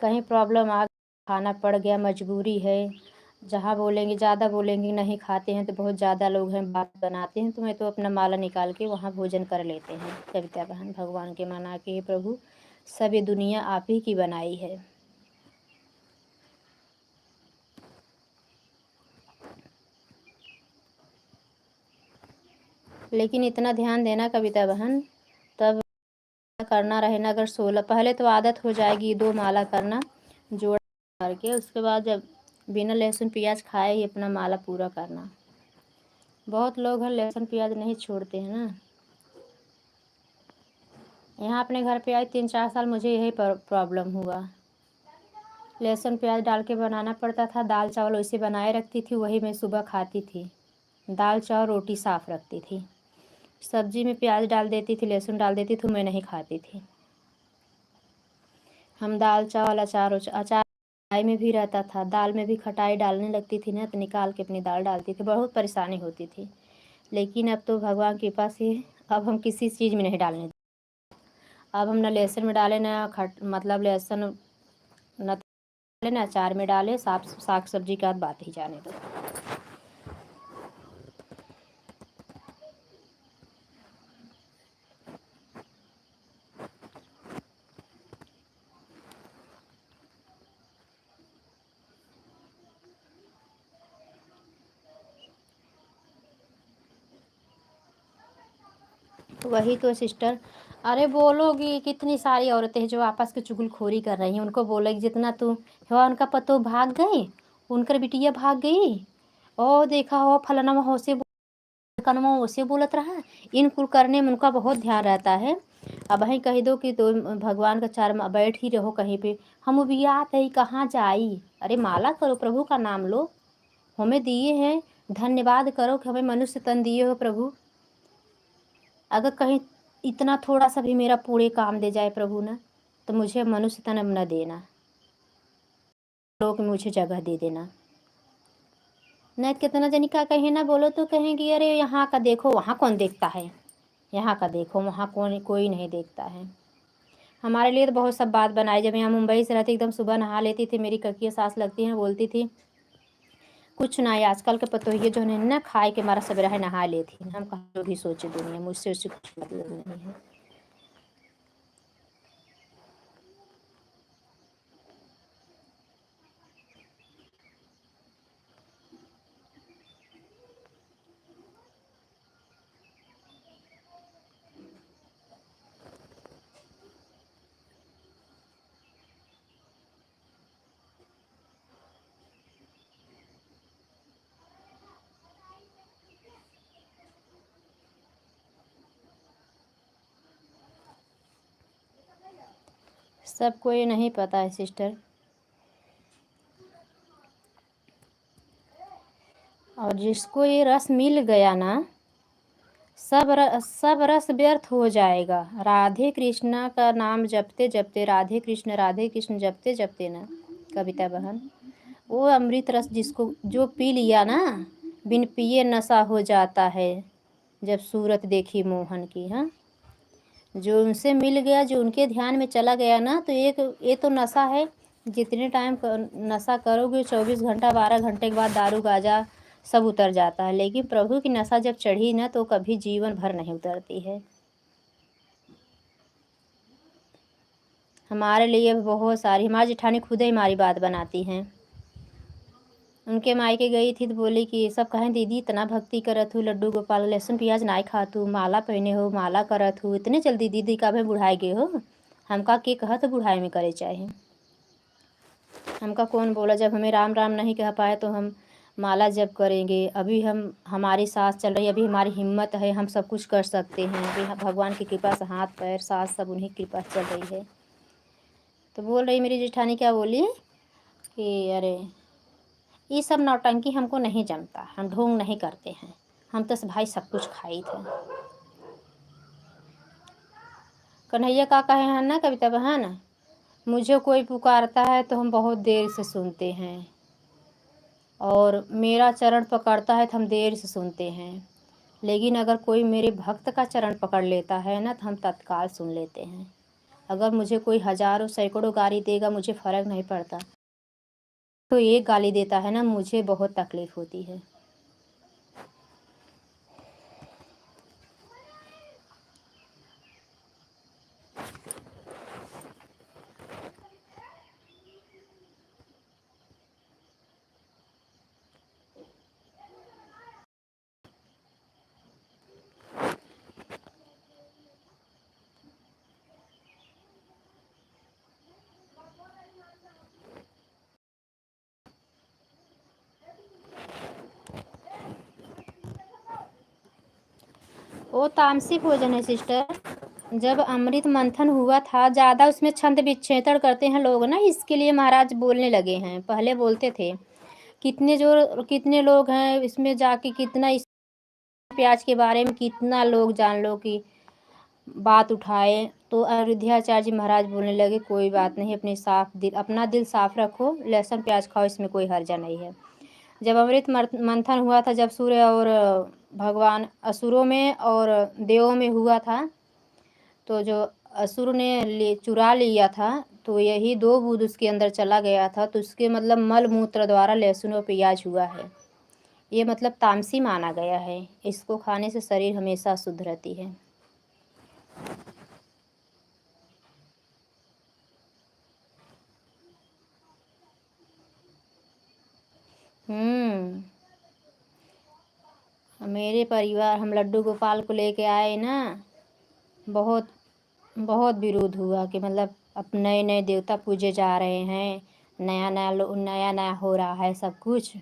कहीं प्रॉब्लम आ खाना पड़ गया, मजबूरी है, जहाँ बोलेंगे ज़्यादा बोलेंगे नहीं खाते हैं तो बहुत ज़्यादा लोग हैं बात बनाते हैं, तो मैं तो अपना माला निकाल के वहाँ भोजन कर लेते हैं कविता बहन, भगवान के मना के प्रभु सब ये दुनिया आप ही की बनाई है। लेकिन इतना ध्यान देना कविता बहन, तब करना रहना, अगर 16 पहले तो आदत हो जाएगी 2 माला करना जोड़ करके, उसके बाद जब बिना लहसुन प्याज खाए ही अपना माला पूरा करना। बहुत लोग हैं लहसुन प्याज नहीं छोड़ते हैं ना। यहाँ अपने घर पे आई 3-4 साल मुझे यही प्रॉब्लम हुआ। लहसुन प्याज डाल के बनाना पड़ता था। दाल चावल वैसे बनाए रखती थी, वही मैं सुबह खाती थी। दाल चावल रोटी साफ़ रखती थी। सब्जी में प्याज डाल देती थी, लहसुन डाल देती थी, मैं नहीं खाती थी। हम दाल चावल अचार खटाई में भी रहता था। दाल में भी खटाई डालने लगती थी ना, तो निकाल के अपनी दाल डालती थी। बहुत परेशानी होती थी। लेकिन अब तो भगवान की कृपा से अब हम किसी चीज़ में नहीं डालने। अब हम न लहसुन में डाले, न मतलब लहसुन न डाले, न अचार में डाले। साग सब्जी का बात ही जाने दो। वही तो सिस्टर, अरे बोलोगी कितनी सारी औरतें हैं जो आपस की चुगलखोरी कर रही हैं। उनको बोलेगी जितना तू हो, उनका पतो भाग गई, उनकर बिटिया भाग गई, ओ देखा हो फलाना हो से कनमा उसे बोलत रहा। इन कुल करने में उनका बहुत ध्यान रहता है। अब वहीं कह दो कि तो भगवान का चार बैठ ही रहो कहीं पे, हम बियात है कहाँ जाई। अरे माला करो, प्रभु का नाम लो। हमें दिए हैं, धन्यवाद करो कि हमें मनुष्य तन दिए हो प्रभु। अगर कहीं इतना थोड़ा सा भी मेरा पूरे काम दे जाए प्रभु ना, तो मुझे मनुष्य तन न देना, लोग मुझे जगह दे देना। नहीं कितना जनी का कहे ना बोलो तो कहेंगी अरे यहाँ का देखो वहाँ कौन देखता है, यहाँ का देखो वहाँ कौन कोई नहीं देखता है। हमारे लिए तो बहुत सब बात बनाई। जब यहाँ मुंबई से रहती एकदम सुबह नहा लेती थी। मेरी ककिया सास लगती हैं, बोलती थी कुछ ना है आजकल के पतोहिए जो है ना, खाए के मारा सवेरा है नहा लेती। हम कहा जो भी सोचे दुनिया, मुझसे उससे कुछ मतलब नहीं है। सबको ये नहीं पता है सिस्टर। और जिसको ये रस मिल गया ना, सब रस व्यर्थ हो जाएगा। राधे कृष्णा का नाम जपते जपते, राधे कृष्ण जपते जपते ना कविता बहन, वो अमृत रस जिसको जो पी लिया ना, बिन पिए नशा हो जाता है जब सूरत देखी मोहन की। हाँ, जो उनसे मिल गया, जो उनके ध्यान में चला गया ना, तो ये तो नशा है। जितने टाइम नशा करोगे, 24 घंटा 12 घंटे के बाद दारू गाजा सब उतर जाता है। लेकिन प्रभु की नशा जब चढ़ी ना, तो कभी जीवन भर नहीं उतरती है। हमारे लिए बहुत सारी, हमारी जेठानी खुद ही हमारी बात बनाती हैं। उनके मायके गई थी तो बोली कि सब कहें दीदी इतना भक्ति करत हूँ, लड्डू गोपाल लहसुन प्याज नाई खात हूँ, माला पहने हो, माला करत हूँ, इतने जल्दी दीदी का भी बुढ़ाई गए हो। हमका के कहत बुढ़ाई में करे चाहे। हमका कौन बोला, जब हमें राम राम नहीं कह पाए तो हम माला जप करेंगे। अभी हमारी सांस चल रही है, अभी हमारी हिम्मत है, हम सब कुछ कर सकते हैं। अभी भगवान की कृपा से हाथ पैर सांस सब उन्हीं की कृपा से चल रही है। तो बोल रही मेरी जेठानी, क्या बोली कि अरे ये सब नौटंकी हमको नहीं जमता, हम ढोंग नहीं करते हैं, हम तो भाई सब कुछ खाई थे। कन्हैया का कहे हैं ना कविता बहन, मुझे कोई पुकारता है तो हम बहुत देर से सुनते हैं, और मेरा चरण पकड़ता है तो हम देर से सुनते हैं। लेकिन अगर कोई मेरे भक्त का चरण पकड़ लेता है ना, तो हम तत्काल सुन लेते हैं। अगर मुझे कोई हज़ारों सैकड़ों गाली देगा, मुझे फ़र्क नहीं पड़ता। तो एक गाली देता है ना, मुझे बहुत तकलीफ़ होती है। वो तामसी भोजन है सिस्टर। जब अमृत मंथन हुआ था, ज़्यादा उसमें छंद विच्छेदन करते हैं लोग ना, इसके लिए महाराज बोलने लगे हैं। पहले बोलते थे कितने लोग हैं इसमें जाके, कितना इस प्याज के बारे में कितना लोग जान लो कि बात उठाए। तो अयोध्याचार्य जी महाराज बोलने लगे कोई बात नहीं, अपना दिल साफ रखो, लहसुन प्याज खाओ, इसमें कोई हर्जा नहीं है। जब अमृत मंथन हुआ था, जब सूर्य और भगवान असुरों में और देवों में हुआ था, तो जो असुर ने चुरा लिया था, तो यही 2 बूंद उसके अंदर चला गया था, तो उसके मतलब मल मूत्र द्वारा लहसुन और प्याज हुआ है। ये मतलब तामसी माना गया है। इसको खाने से शरीर हमेशा शुद्ध रहती है। मेरे परिवार, हम लड्डू गोपाल को लेके आए ना, बहुत बहुत विरोध हुआ कि मतलब अब नए नए देवता पूजे जा रहे हैं, नया नया हो रहा है सब कुछ।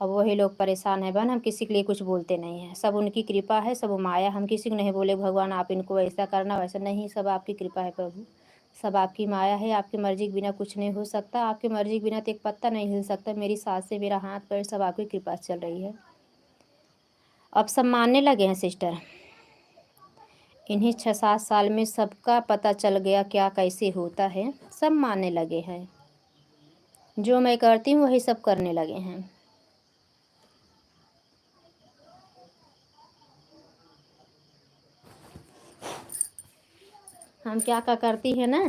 अब वही लोग परेशान है बहन, हम किसी के लिए कुछ बोलते नहीं हैं। सब उनकी कृपा है, सब माया, हम किसी को नहीं बोले भगवान आप इनको ऐसा करना वैसा नहीं, सब आपकी कृपा है प्रभु, सब आपकी माया है। आपकी मर्जी के बिना कुछ नहीं हो सकता, आपकी मर्जी के बिना तो एक पत्ता नहीं हिल सकता। मेरी सांस से मेरा हाथ पैर सब आपकी कृपा से चल रही है। अब सब मानने लगे हैं सिस्टर। इन्हीं 6-7 साल में सबका पता चल गया क्या कैसे होता है, सब मानने लगे हैं। जो मैं करती हूँ वही सब करने लगे हैं। हम क्या करती है ना,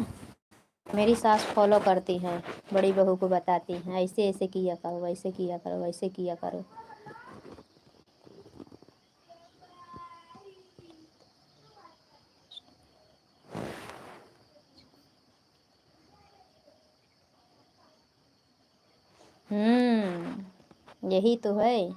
मेरी सास फॉलो करती हैं, बड़ी बहू को बताती हैं ऐसे ऐसे किया करो, वैसे किया करो, वैसे किया करो। यही तो है।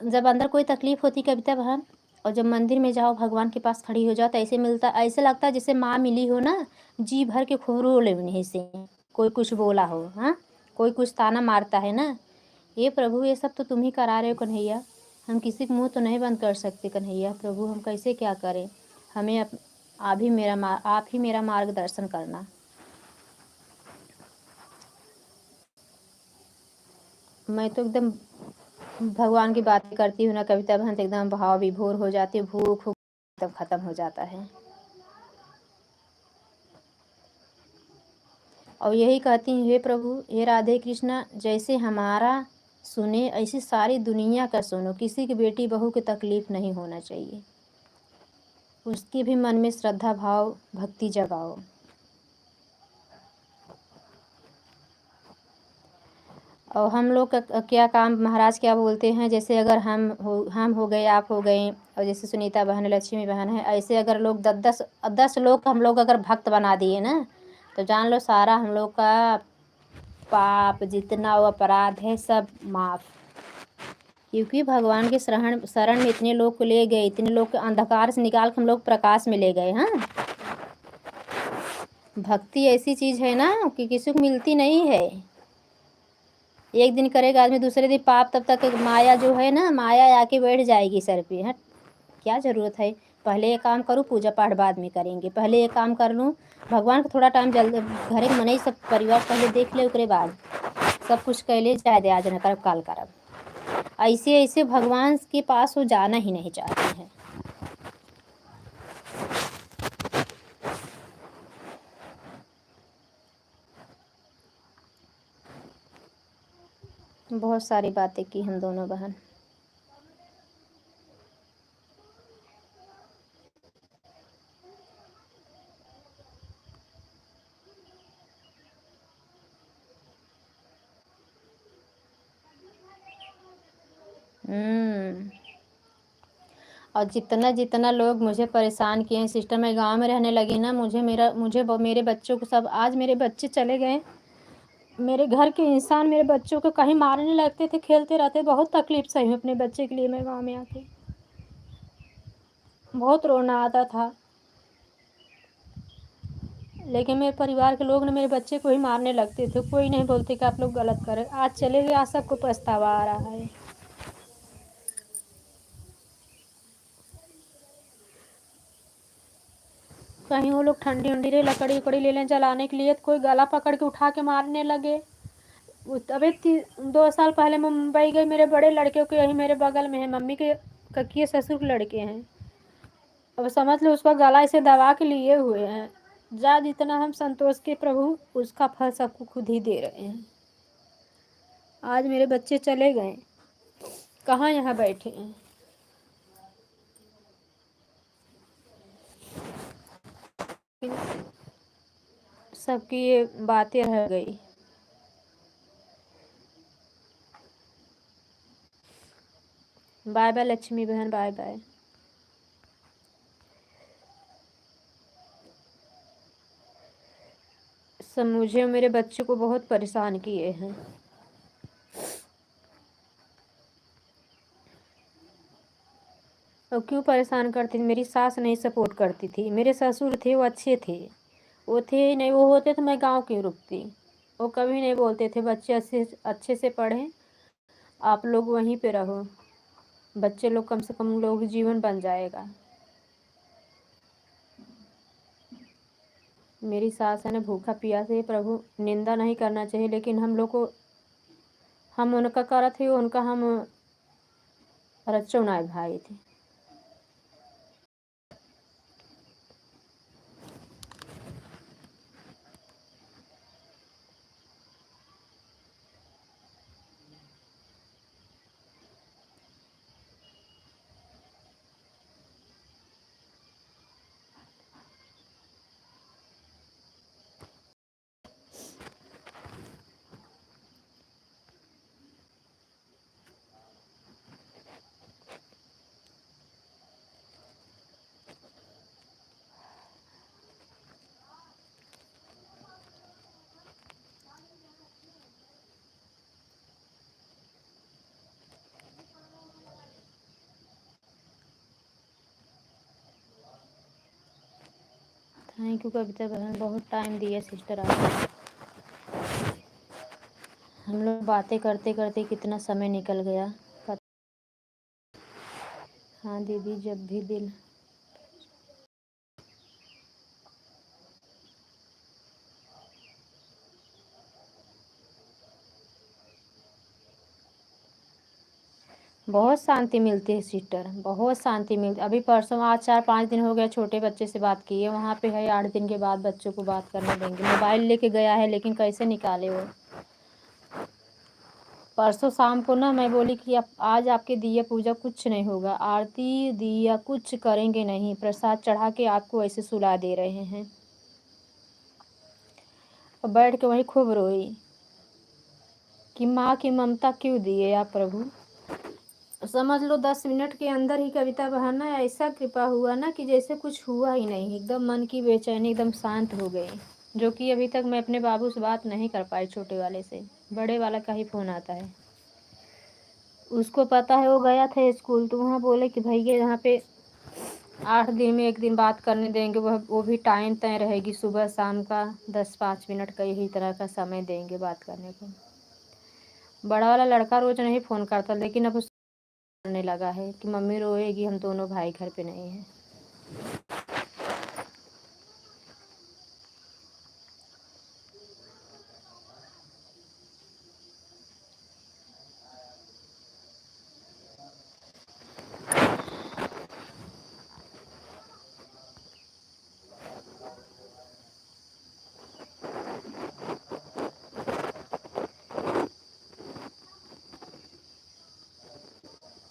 जब अंदर कोई तकलीफ होती कविता बहन, और जब मंदिर में जाओ भगवान के पास खड़ी हो जाओ, तो ऐसे मिलता, ऐसे लगता है जैसे माँ मिली हो ना, जी भर के खूब लेने से। कोई कुछ बोला हो, हाँ, कोई कुछ ताना मारता है ना, ये प्रभु ये सब तो तुम ही करा रहे हो कन्हैया, हम किसी का मुंह तो नहीं बंद कर सकते कन्हैया प्रभु, हम कैसे क्या करें, हमें आप ही मेरा मार्गदर्शन करना। मैं तो एकदम भगवान की बातें करती हूँ ना कविता बहन, तो एकदम भाव विभोर हो जाती है, भूख एकदम खत्म हो जाता है। और यही कहती हूँ हे प्रभु, हे राधे कृष्णा, जैसे हमारा सुने ऐसी सारी दुनिया का सुनो, किसी की बेटी बहू की तकलीफ नहीं होना चाहिए, उसके भी मन में श्रद्धा भाव भक्ति जगाओ। और हम लोग का क्या काम, महाराज क्या बोलते हैं, जैसे अगर हम हो गए, आप हो गए, और जैसे सुनीता बहन है, लक्ष्मी बहन है, ऐसे अगर लोग 10 लोग हम लोग अगर भक्त बना दिए ना, तो जान लो सारा हम लोग का पाप जितना वो अपराध है सब माफ। क्योंकि भगवान के शरण में इतने लोग को ले गए, इतने लोग के अंधकार से निकाल के हम लोग प्रकाश में ले गए। हाँ, भक्ति ऐसी चीज है ना कि किसी को मिलती नहीं है। एक दिन करेगा आदमी, दूसरे दिन पाप, तब तक माया जो है ना, माया आके बैठ जाएगी सर पे। हट, क्या ज़रूरत है, पहले ये काम करूँ, पूजा पाठ बाद में करेंगे, पहले ये काम कर लूँ, भगवान को थोड़ा टाइम जल्दी घरे में नहीं, सब परिवार पहले देख ले, उसके बाद सब कुछ कह ले, चाहे दे आज न करब काल करब। ऐसे ऐसे भगवान के पास वो जाना ही नहीं चाहते हैं। बहुत सारी बातें की हम दोनों बहन। और जितना जितना लोग मुझे परेशान किए हैं सिस्टर, मैं गांव में रहने लगी ना, मेरे बच्चों को सब, आज मेरे बच्चे चले गए, मेरे घर के इंसान मेरे बच्चों को कहीं मारने लगते थे, खेलते रहते, बहुत तकलीफ सही अपने बच्चे के लिए। मैं गांव में आके बहुत रोना आता था, लेकिन मेरे परिवार के लोग ने मेरे बच्चे को ही मारने लगते थे, कोई नहीं बोलते कि आप लोग गलत करें। आज चले गए, आज सबको पछतावा आ रहा है। कहीं वो लोग ठंडी उंडी रे लकड़ी उकड़ी ले लें जलाने के लिए, तो कोई गला पकड़ के उठा के मारने लगे। अभी 2 साल पहले मैं मुंबई गई, मेरे बड़े लड़के को यही मेरे बगल में है, मम्मी के ककिए ससुर के लड़के हैं। अब समझ लो उसका गला इसे दबा के लिए हुए हैं। जा जितना हम संतोष के प्रभु, उसका फल सबको खुद ही दे रहे हैं। आज मेरे बच्चे चले गए, कहाँ यहाँ बैठे हैं। सबकी ये बातें रह गई। बाय बाय लक्ष्मी बहन, बाय बाय। सब मुझे और मेरे बच्चे को बहुत परेशान किए हैं। और क्यों परेशान करती थी? मेरी सास नहीं सपोर्ट करती थी, मेरे ससुर थे वो अच्छे थे, वो थे ही नहीं, वो होते तो मैं गांव क्यों रुकती। वो कभी नहीं बोलते थे बच्चे अच्छे अच्छे से पढ़ें, आप लोग वहीं पे रहो, बच्चे लोग कम से कम लोग जीवन बन जाएगा। मेरी सास है ना, भूखा प्यासे, प्रभु निंदा नहीं करना चाहिए, लेकिन हम लोग को, हम उनका करत थे, उनका हम रच्चो नाय भाई थे। थैंक यू कविता बहन, बहुत टाइम दिया सिस्टर आप। हम लोग बातें करते करते कितना समय निकल गया। हाँ दीदी, जब भी दिल। बहुत शांति मिलती है सिस्टर, बहुत शांति मिलती। अभी परसों, आज 4-5 दिन हो गया छोटे बच्चे से बात की है, वहाँ पे है 8 दिन के बाद बच्चों को बात करने देंगे। मोबाइल लेके गया है लेकिन कैसे निकाले वो। परसों शाम को ना मैं बोली कि आज आपके दिया पूजा कुछ नहीं होगा, आरती दिया कुछ करेंगे नहीं, प्रसाद चढ़ा के आपको ऐसे सुला दे रहे हैं। और बैठ के वही खूब रोई कि माँ की ममता क्यों दिए आप प्रभु। समझ लो 10 मिनट के अंदर ही कविता बहन ना ऐसा कृपा हुआ ना कि जैसे कुछ हुआ ही नहीं, एकदम मन की बेचैनी एकदम शांत हो गई। जो कि अभी तक मैं अपने बाबू से बात नहीं कर पाई, छोटे वाले से, बड़े वाला का ही फ़ोन आता है। उसको पता है, वो गया था स्कूल, तो वहाँ बोले कि भैया यहाँ पे 8 दिन में 1 दिन बात करने देंगे, वो भी टाइम तय रहेगी, सुबह शाम का 10-5 मिनट का यही तरह का समय देंगे बात करने को। बड़ा वाला लड़का रोज नहीं फ़ोन करता, लेकिन अब उस करने लगा है कि मम्मी रोएगी, हम दोनों भाई घर पे नहीं हैं।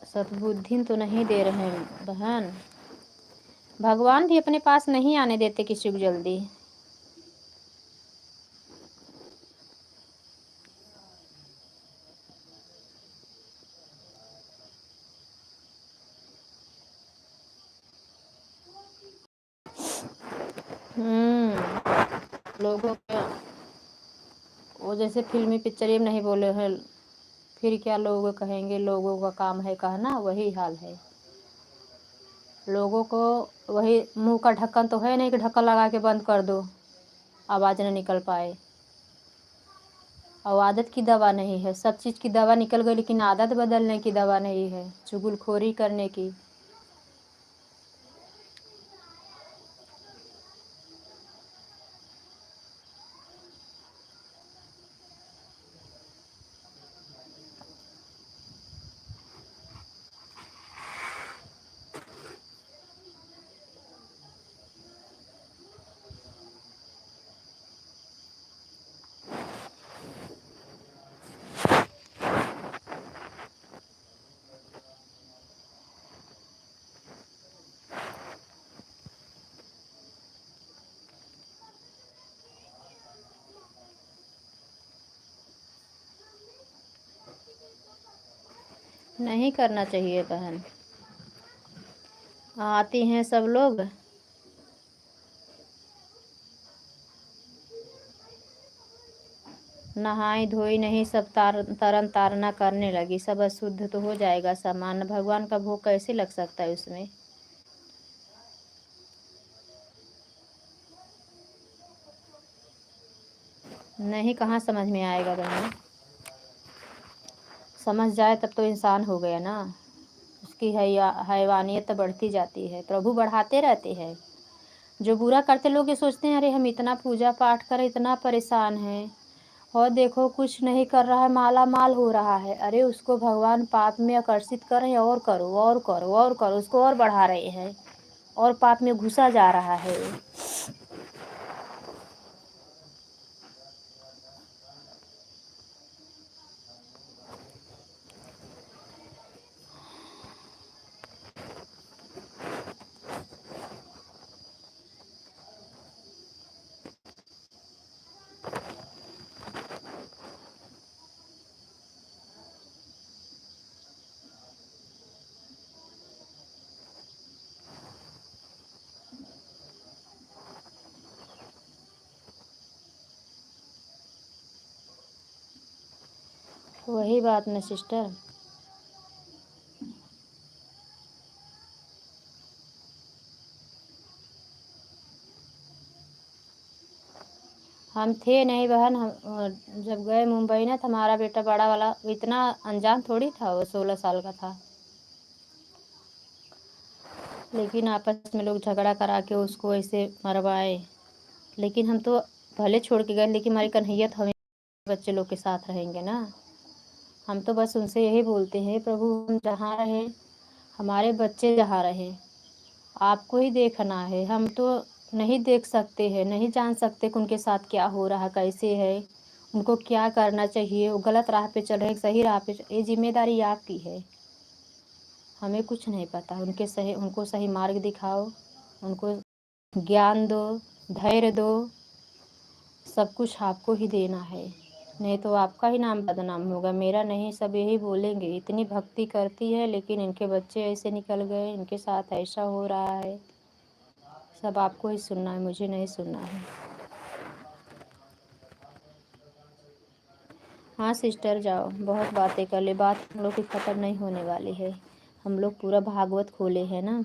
सद्बुद्धि तो नहीं दे रहे हैं बहन, भगवान भी अपने पास नहीं आने देते किसी को जल्दी। लोगों के वो जैसे फिल्मी पिक्चर में नहीं बोले हैं, फिर क्या लोग कहेंगे, लोगों का काम है कहना, वही हाल है। लोगों को वही मुंह का ढक्कन तो है नहीं कि ढक्कन लगा के बंद कर दो, आवाज़ न निकल पाए। और आदत की दवा नहीं है, सब चीज़ की दवा निकल गई, लेकिन आदत बदलने की दवा नहीं है, चुगलखोरी करने की। नहीं करना चाहिए बहन। आती हैं सब लोग, नहाई धोई नहीं, सब तरन तारना करने लगी। सब अशुद्ध तो हो जाएगा सामान, भगवान का भोग कैसे लग सकता है उसमें। नहीं, कहाँ समझ में आएगा बहन। समझ जाए तब तो इंसान हो गया ना। उसकी हैवानियत तो बढ़ती जाती है, प्रभु बढ़ाते रहते हैं। जो बुरा करते लोग ये सोचते हैं अरे हम इतना पूजा पाठ करें, इतना परेशान हैं, और देखो कुछ नहीं कर रहा है, माला माल हो रहा है। अरे उसको भगवान पाप में आकर्षित कर रहे हैं, और करो और करो और करो, उसको और बढ़ा रहे हैं, और पाप में घुसा जा रहा है। वही बात ना सिस्टर। हम थे नहीं बहन, हम जब गए मुंबई ना, तो हमारा बेटा बड़ा वाला इतना अनजान थोड़ी था, वो 16 साल का था। लेकिन आपस में लोग झगड़ा करा के उसको ऐसे मरवाए। लेकिन हम तो भले छोड़ के गए, लेकिन हमारी कन्हैयत हमें बच्चे लोग के साथ रहेंगे ना। हम तो बस उनसे यही बोलते हैं प्रभु हम जहाँ रहें, हमारे बच्चे जहाँ रहें, आपको ही देखना है। हम तो नहीं देख सकते हैं, नहीं जान सकते कि उनके साथ क्या हो रहा, कैसे है, उनको क्या करना चाहिए। वो गलत राह पे चल रहे, सही राह पे ये जिम्मेदारी आपकी है। हमें कुछ नहीं पता। उनको सही मार्ग दिखाओ, उनको ज्ञान दो, धैर्य दो, सब कुछ आपको ही देना है। नहीं तो आपका ही नाम बदनाम होगा, मेरा नहीं। सब यही बोलेंगे इतनी भक्ति करती है लेकिन इनके बच्चे ऐसे निकल गए, इनके साथ ऐसा हो रहा है। सब आपको ही सुनना है, मुझे नहीं सुनना है। हाँ सिस्टर जाओ, बहुत बातें कर ले, बात हम लोग की ख़त्म नहीं होने वाली है। हम लोग पूरा भागवत खोले हैं ना।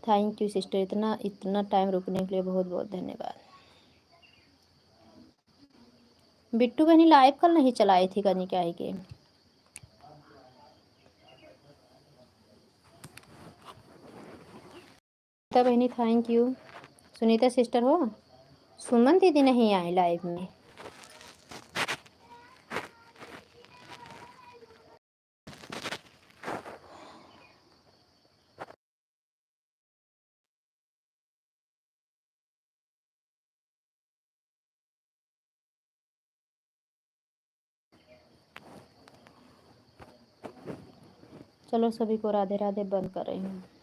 थैंक यू सिस्टर, इतना इतना टाइम रुकने के लिए बहुत बहुत धन्यवाद। बिट्टू बहनी लाइव कल नहीं चलाई थी कहीं क्या है कि। सुनीता बहनी थैंक यू। सुनीता सिस्टर हो। सुमन दीदी नहीं आई लाइव में। चलो सभी को राधे राधे, बंद कर रही हूँ।